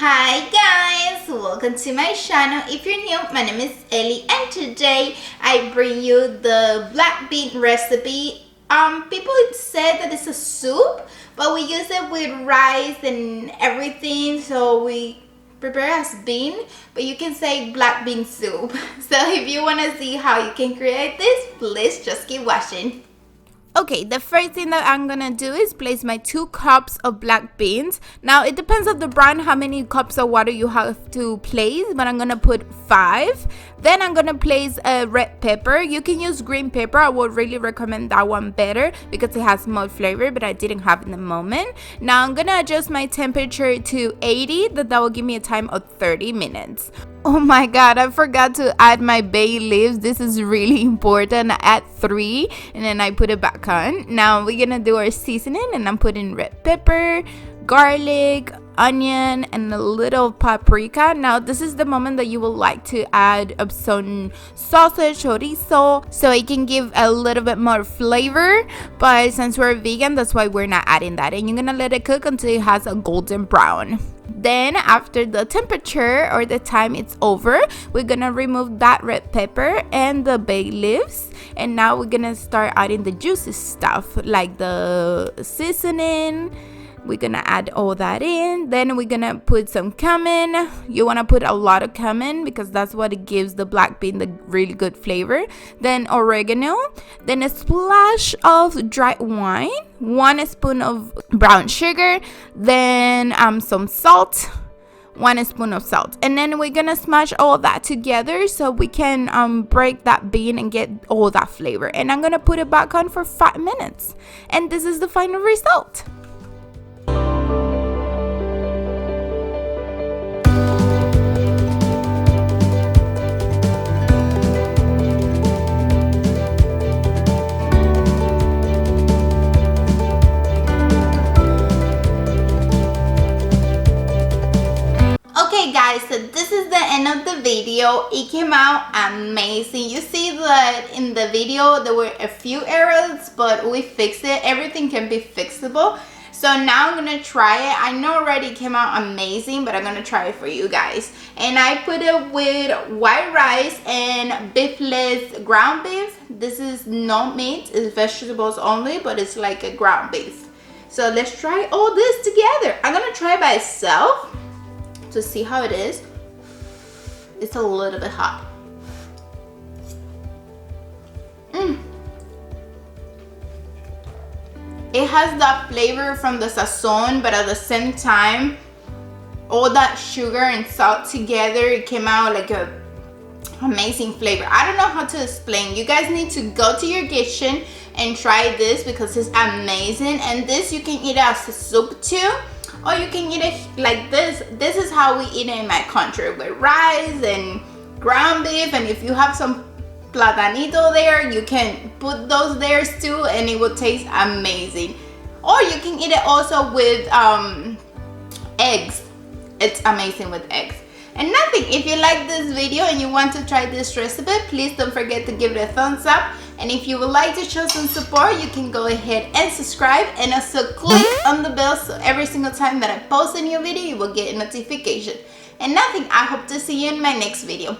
Hi guys, welcome to my channel. If you're new, my name is Ellie and today I bring you the black bean recipe. People said that it's a soup, but we use it with rice and everything, so we prepare as bean, but you can say black bean soup. So if you want to see how you can create this, please just keep watching. Okay, the first thing that I'm gonna do is place my 2 cups of black beans. Now it depends on the brand how many cups of water you have to place, but I'm gonna put 5. Then I'm gonna place a red pepper. You can use green pepper. I would really recommend that one better because it has more flavor, but I didn't have in the moment. Now I'm gonna adjust my temperature to 80. That will give me a time of 30 minutes. Oh my god, I forgot to add my bay leaves. This is really important. I add 3 and then I put it back on. Now we're gonna do our seasoning, and I'm putting red pepper, garlic, onion, and a little paprika. Now this is the moment that you would like to add some sausage, chorizo, so it can give a little bit more flavor, but since we're vegan, that's why we're not adding that. And you're gonna let it cook until it has a golden brown. Then after the temperature or the time it's over, we're gonna remove that red pepper and the bay leaves, and now we're gonna start adding the juicy stuff like the seasoning. We're gonna add all that in. Then we're gonna put some cumin. You wanna put a lot of cumin because that's what it gives the black bean the really good flavor. Then oregano. Then a splash of dry wine. 1 spoon of brown sugar. Then some salt. 1 spoon of salt. And then we're gonna smash all that together so we can break that bean and get all that flavor. And I'm gonna put it back on for 5 minutes. And this is the final result. Okay guys, so this is the end of the video. It came out amazing. You see that in the video there were a few errors, but we fixed it. Everything can be fixable. So now I'm gonna try it. I know already it came out amazing, but I'm gonna try it for you guys. And I put it with white rice and beefless ground beef. This is no meat, it's vegetables only, but it's like a ground beef. So let's try all this together. I'm gonna try it by itself to see how it is. It's a little bit hot. It has that flavor from the sazon, but at the same time, all that sugar and salt together, it came out like a amazing flavor. I don't know how to explain. You guys need to go to your kitchen and try this because it's amazing. And this you can eat as a soup too, or you can eat it like this. This is how we eat it in my country, with rice and ground beef. And if you have some platanito there, you can put those there too, and it will taste amazing. Or you can eat it also with eggs. It's amazing with eggs. And nothing, if you like this video and you want to try this recipe, please don't forget to give it a thumbs up. And if you would like to show some support, you can go ahead and subscribe, and also click on the bell so every single time that I post a new video, you will get a notification. And nothing, I hope to see you in my next video.